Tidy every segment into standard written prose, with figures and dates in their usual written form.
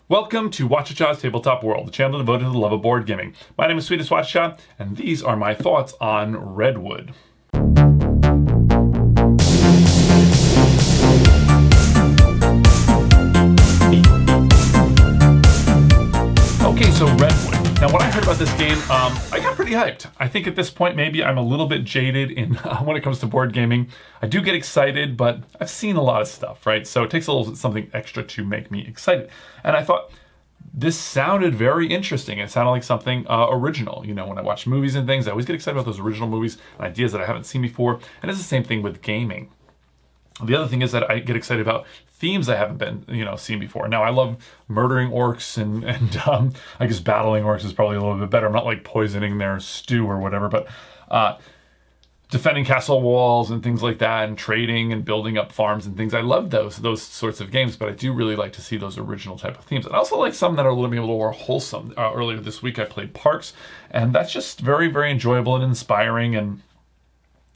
Welcome to Whachacha's Tabletop World, the channel devoted to the love of board gaming. My name is Sweetness Whachacha, and these are my thoughts on Redwood. Okay, so Redwood. Now, when I heard about this game, I got pretty hyped. I think at this point, maybe I'm a little bit jaded in when it comes to board gaming. I do get excited, but I've seen a lot of stuff, right? So it takes a little something extra to make me excited. And I thought, this sounded very interesting. It sounded like something original. You know, when I watch movies and things, I always get excited about those original movies and ideas that I haven't seen before. And it's the same thing with gaming. The other thing is that I get excited about themes I haven't been, seen before. Now, I love murdering orcs and I guess battling orcs is probably a little bit better. I'm not like poisoning their stew or whatever, but defending castle walls and things like that, and trading and building up farms and things. I love those sorts of games, but I do really like to see those original type of themes. And I also like some that are a little more wholesome. Earlier this week, I played Parks, and that's just very, very enjoyable and inspiring, and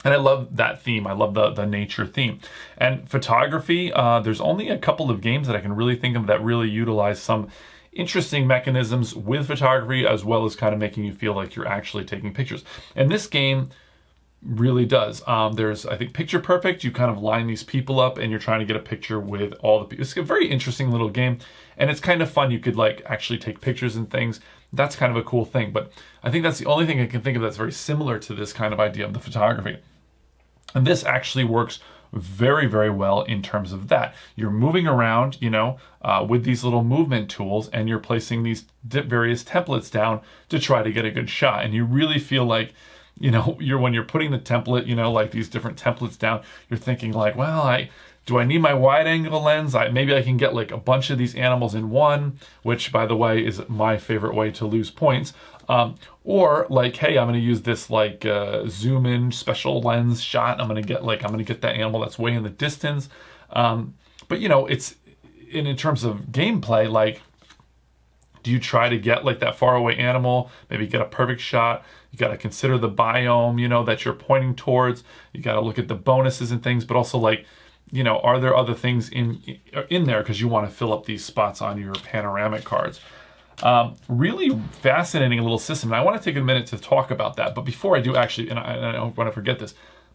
I love that theme. I love the nature theme. And photography, there's only a couple of games that I can really think of that really utilize some interesting mechanisms with photography, as well as kind of making you feel like you're actually taking pictures. And this game really does. There's, I think, Picture Perfect. You kind of line these people up and you're trying to get a picture with all the people. It's a very interesting little game, and it's kind of fun. You could like actually take pictures and things. That's kind of a cool thing. But I think that's the only thing I can think of that's very similar to this kind of idea of the photography. And this actually works very, very well in terms of that. You're moving around, with these little movement tools, and you're placing these various templates down to try to get a good shot. And you really feel like, when you're putting the template, like these different templates down, you're thinking like, well, do I need my wide angle lens? Maybe I can get like a bunch of these animals in one, which, by the way, is my favorite way to lose points. Or like, hey, I'm going to use this like zoom in special lens shot. I'm going to get that animal that's way in the distance. But it's in terms of gameplay, like, do you try to get like that far away animal, maybe get a perfect shot? You got to consider the biome, that you're pointing towards. You got to look at the bonuses and things, but also like, are there other things in there because you want to fill up these spots on your panoramic cards. Really fascinating little system. And I want to take a minute to talk about that. But before I do, actually, and I don't want to forget this,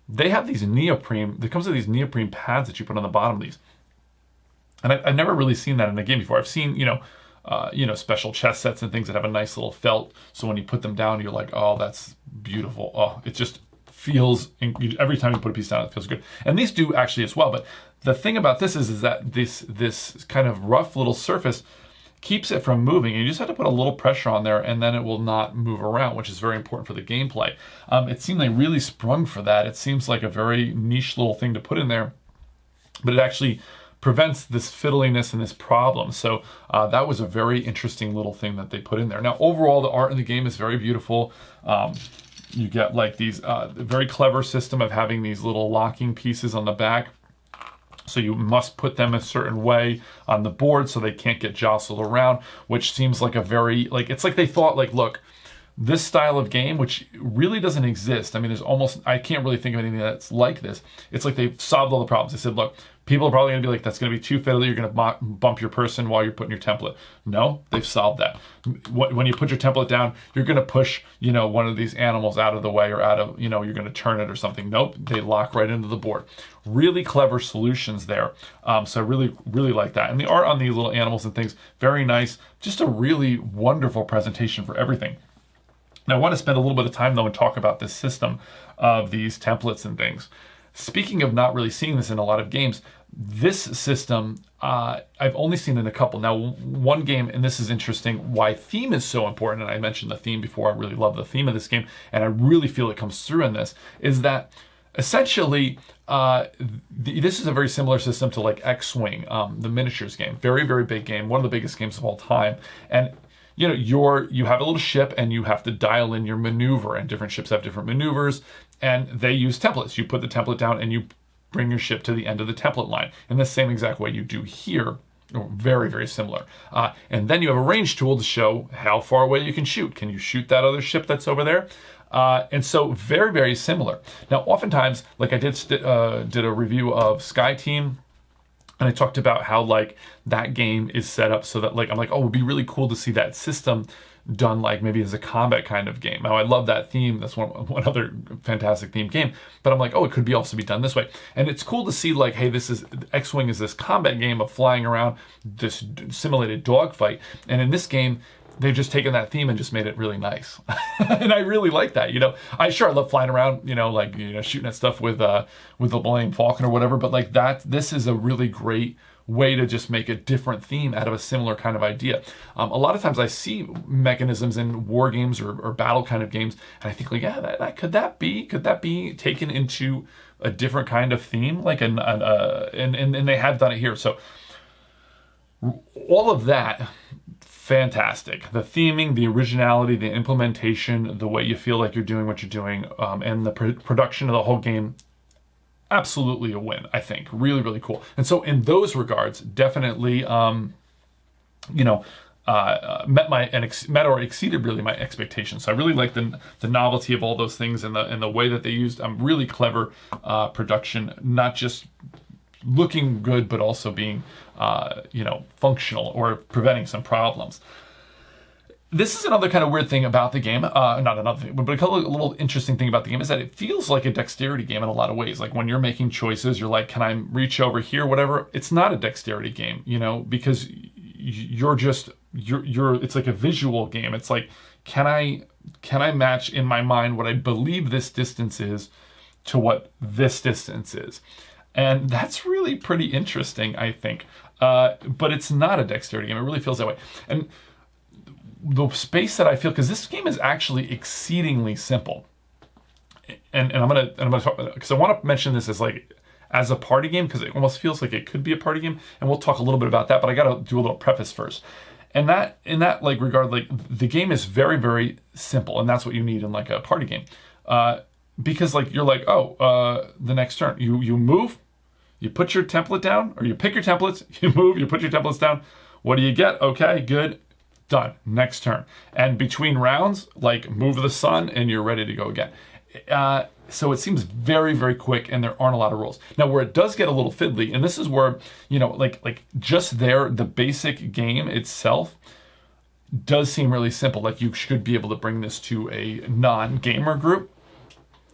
they have these neoprene, it comes with these neoprene pads that you put on the bottom of these. And I've never really seen that in a game before. I've seen, special chess sets and things that have a nice little felt. So when you put them down, you're like, oh, that's beautiful. Oh, it just feels, every time you put a piece down, it feels good. And these do actually as well. But the thing about this is that this kind of rough little surface keeps it from moving. You just have to put a little pressure on there, and then it will not move around, which is very important for the gameplay. It seemed they really sprung for that. It seems like a very niche little thing to put in there, but it actually prevents this fiddliness and this problem. So that was a very interesting little thing that they put in there. Now, overall, the art in the game is very beautiful. You get like these very clever system of having these little locking pieces on the back. So you must put them a certain way on the board so they can't get jostled around, which seems like it's like they thought, like, look, this style of game, which really doesn't exist. I mean, I can't really think of anything that's like this. It's like they've solved all the problems. They said, look, people are probably going to be like, that's going to be too fiddly. You're going to bump your person while you're putting your template. No, they've solved that. When you put your template down, you're going to push, one of these animals out of the way, or you're going to turn it or something. Nope, they lock right into the board. Really clever solutions there. So I really, really like that. And the art on these little animals and things, very nice. Just a really wonderful presentation for everything. Now, I want to spend a little bit of time, though, and talk about this system of these templates and things. Speaking of not really seeing this in a lot of games, this system, I've only seen in a couple. Now, one game, and this is interesting, why theme is so important, and I mentioned the theme before. I really love the theme of this game, and I really feel it comes through in this, is that essentially, this is a very similar system to like X-Wing, the miniatures game. Very, very big game, one of the biggest games of all time. And you have a little ship, and you have to dial in your maneuver, and different ships have different maneuvers, and they use templates. You put the template down and you bring your ship to the end of the template line in the same exact way you do here. Very, very similar. And then you have a range tool to show how far away you can shoot. Can you shoot that other ship that's over there? And so very, very similar. Now, oftentimes, like I did a review of Sky Team, And I talked about how like that game is set up so that like I'm like, oh, it would be really cool to see that system done like maybe as a combat kind of game. Now I love that theme. That's one other fantastic theme game. But I'm like, oh, it could be also be done this way. And it's cool to see like, hey, this is X-Wing is this combat game of flying around, this simulated dogfight. And in this game, they've just taken that theme and just made it really nice. And I really like that. I love flying around, shooting at stuff with the Millennium Falcon or whatever, but like this is a really great way to just make a different theme out of a similar kind of idea. A lot of times I see mechanisms in war games or battle kind of games, and I think like, yeah, could that be taken into a different kind of theme? Like and they have done it here. So all of that, fantastic. The theming, the originality, the implementation, the way you feel like you're doing what you're doing, and the production of the whole game, absolutely a win, I think. Really, really cool. And so in those regards, definitely, met or exceeded really my expectations. So I really like the novelty of all those things and the way that they used really clever production, not just looking good, but also being, functional or preventing some problems. This is another kind of weird thing about the game. Not another thing, but a little interesting thing about the game is that it feels like a dexterity game in a lot of ways. Like when you're making choices, you're like, can I reach over here, whatever? It's not a dexterity game, because it's like a visual game. It's like, can I match in my mind what I believe this distance is to what this distance is? And that's really pretty interesting, I think. But it's not a dexterity game. It really feels that way. And the space that I feel, because this game is actually exceedingly simple. And I'm gonna talk, because I want to mention this as a party game, because it almost feels like it could be a party game, and we'll talk a little bit about that. But I got to do a little preface first. And that in that regard, the game is very, very simple, and that's what you need in like a party game. Because you're like, the next turn you move. You put your template down, or you pick your templates, you move, you put your templates down. What do you get? Okay, good, done. Next turn. And between rounds, move the sun and you're ready to go again. So it seems very, very quick, and there aren't a lot of rules. Now, where it does get a little fiddly, and this is where, just there, the basic game itself does seem really simple. Like you should be able to bring this to a non-gamer group.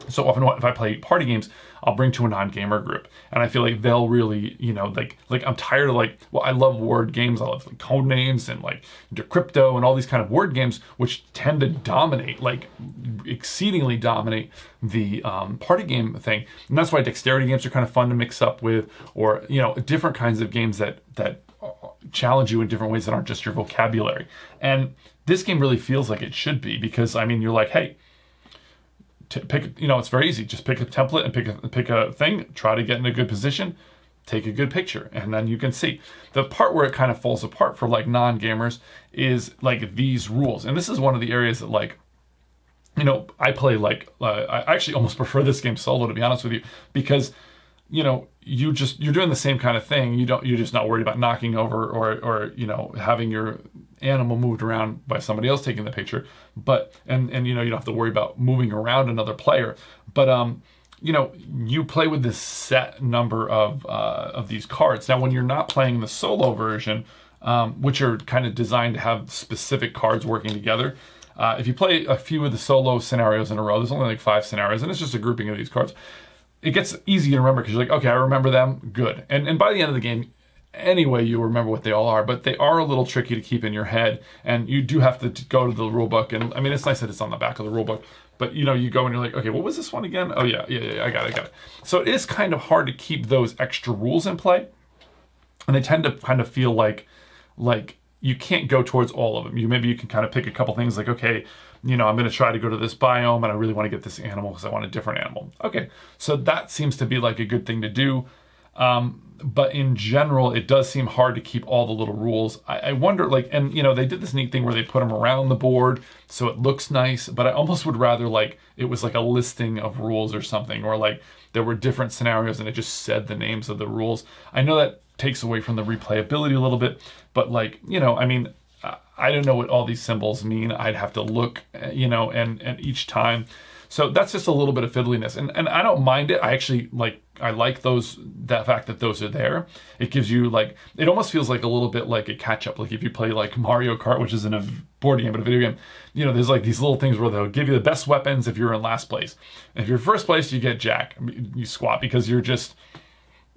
So often if I play party games, I'll bring to a non-gamer group, and I feel like they'll really, I'm tired of I love word games. I love code names and Decrypto and all these kind of word games, which tend to dominate, exceedingly dominate the party game thing. And that's why dexterity games are kind of fun to mix up with, or different kinds of games that challenge you in different ways that aren't just your vocabulary. And this game really feels like it should be, because you're like, hey, pick, it's very easy. Just pick a template and pick a thing, try to get in a good position, take a good picture, and then you can see. The part where it kind of falls apart for non-gamers is these rules. And this is one of the areas that I play I actually almost prefer this game solo, to be honest with you, because you're doing the same kind of thing. You're just not worried about knocking over or having your animal moved around by somebody else taking the picture, but and you don't have to worry about moving around another player. But you play with this set number of these cards. Now, when you're not playing the solo version, which are kind of designed to have specific cards working together, if you play a few of the solo scenarios in a row, there's only 5 scenarios, and it's just a grouping of these cards. It gets easy to remember because you're like, okay, I remember them, good. And by the end of the game, anyway, you remember what they all are, but they are a little tricky to keep in your head, and you do have to go to the rule book. And it's nice that it's on the back of the rule book, but you go and you're like, okay, what was this one again? Oh yeah, I got it. So it is kind of hard to keep those extra rules in play, and they tend to kind of feel like you can't go towards all of them. Maybe you can kind of pick a couple things okay, I'm going to try to go to this biome, and I really want to get this animal because I want a different animal. Okay, so that seems to be a good thing to do. But in general, it does seem hard to keep all the little rules. I wonder, and they did this neat thing where they put them around the board so it looks nice, but I almost would rather it was a listing of rules or something, or there were different scenarios and it just said the names of the rules. I know that takes away from the replayability a little bit, but I don't know what all these symbols mean. I'd have to look, and each time. So that's just a little bit of fiddliness, and I don't mind it. I actually like that fact that those are there. It gives you it almost feels like a little bit like a catch up. Like if you play like Mario Kart, which isn't a board game but a video game, there's like these little things where they'll give you the best weapons if you're in last place. If you're first place, you get Jack, you squat because you're just,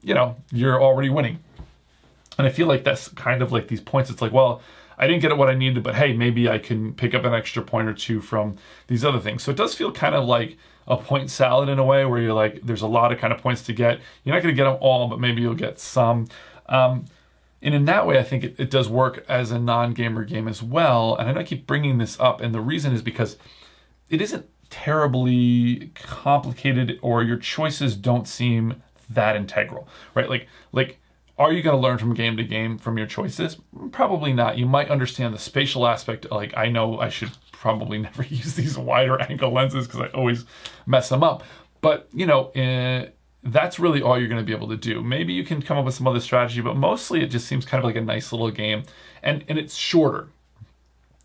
you're already winning. And I feel like that's kind of like these points. It's like, well, I didn't get what I needed, but hey, maybe I can pick up an extra point or two from these other things. So it does feel kind of like a point salad in a way, where you're like, there's a lot of kind of points to get. You're not going to get them all, but maybe you'll get some. And in that way, I think it does work as a non-gamer game as well. And I know I keep bringing this up, and the reason is because it isn't terribly complicated, or your choices don't seem that integral, right? Like, are you going to learn from game to game from your choices? Probably not. You might understand the spatial aspect. Like, I know I should probably never use these wider angle lenses because I always mess them up. But, that's really all you're going to be able to do. Maybe you can come up with some other strategy, but mostly it just seems kind of like a nice little game. And it's shorter.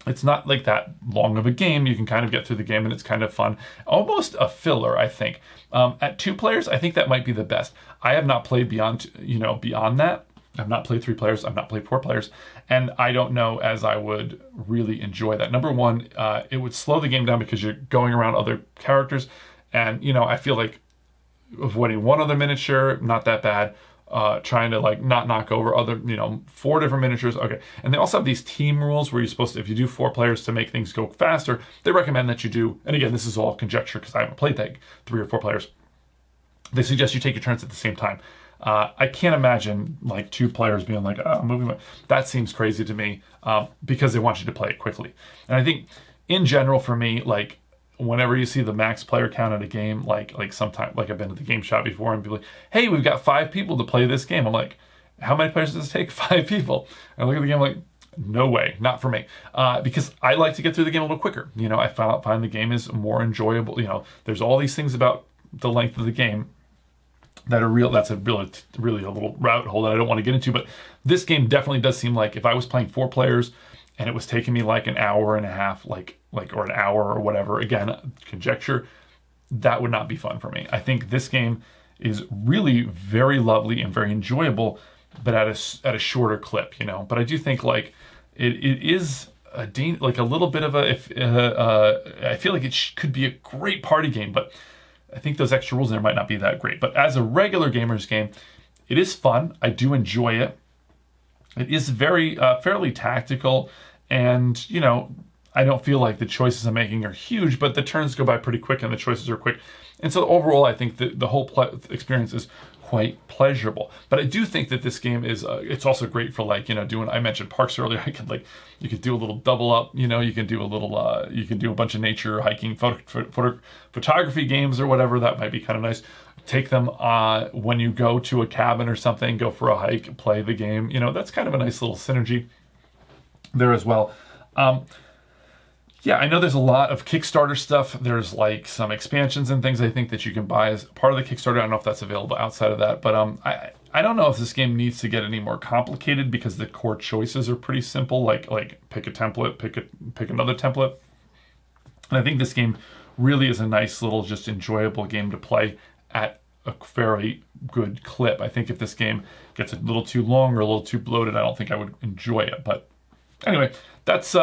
It's not like that long of a game. You can kind of get through the game and it's kind of fun. Almost a filler, I think. At 2 players, I think that might be the best. I have not played beyond that. I've not played 3 players. I've not played 4 players. And I don't know as I would really enjoy that. Number one, it would slow the game down because you're going around other characters. And, I feel like avoiding one other miniature, not that bad. Trying to not knock over other, 4 different miniatures. Okay. And they also have these team rules where you're supposed to, if you do 4 players to make things go faster, they recommend that you do, and again, this is all conjecture because I haven't played that 3 or 4 players. They suggest you take your turns at the same time. I can't imagine 2 players being like, oh, moving. That seems crazy to me because they want you to play it quickly. And I think in general for me, whenever you see the max player count at a game, sometimes, I've been at the game shop before and be like, hey, we've got 5 people to play this game. I'm like, how many players does this take? 5 people. And I look at the game like, no way, not for me. Because I like to get through the game a little quicker. I find the game is more enjoyable. There's all these things about the length of the game that are real. That's really a little rabbit hole that I don't want to get into. But this game definitely does seem like if I was playing 4 players and it was taking me an hour and a half, or an hour or whatever, again, conjecture, that would not be fun for me. I think this game is really very lovely and very enjoyable, but at a shorter clip, But I do think it is a little bit of I feel like it could be a great party game, but I think those extra rules in there might not be that great. But as a regular gamer's game, it is fun. I do enjoy it. It is very fairly tactical, and I don't feel like the choices I'm making are huge, but the turns go by pretty quick and the choices are quick. And so overall, I think the whole experience is quite pleasurable. But I do think that this game is, it's also great for doing, I mentioned parks earlier. You could do a little double up, you can do a little, you can do a bunch of nature, hiking, photography games or whatever. That might be kind of nice. Take them when you go to a cabin or something, go for a hike, play the game. That's kind of a nice little synergy there as well. Yeah, I know there's a lot of Kickstarter stuff. There's some expansions and things I think that you can buy as part of the Kickstarter. I don't know if that's available outside of that, but I don't know if this game needs to get any more complicated because the core choices are pretty simple. Like pick a template, pick another template. And I think this game really is a nice little, just enjoyable game to play at a very good clip. I think if this game gets a little too long or a little too bloated, I don't think I would enjoy it. But anyway, that's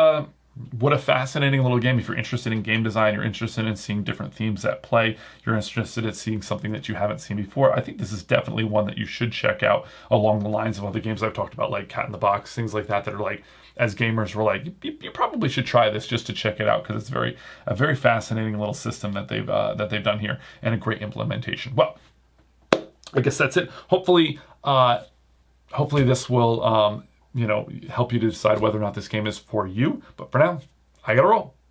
what a fascinating little game. If you're interested in game design, you're interested in seeing different themes at play, you're interested in seeing something that you haven't seen before, I think this is definitely one that you should check out along the lines of other games I've talked about, like Cat in the Box, things like that are as gamers, we're you probably should try this just to check it out because it's a very fascinating little system that they've done here and a great implementation. Well, I guess that's it. Hopefully this will help you to decide whether or not this game is for you. But for now, I gotta roll.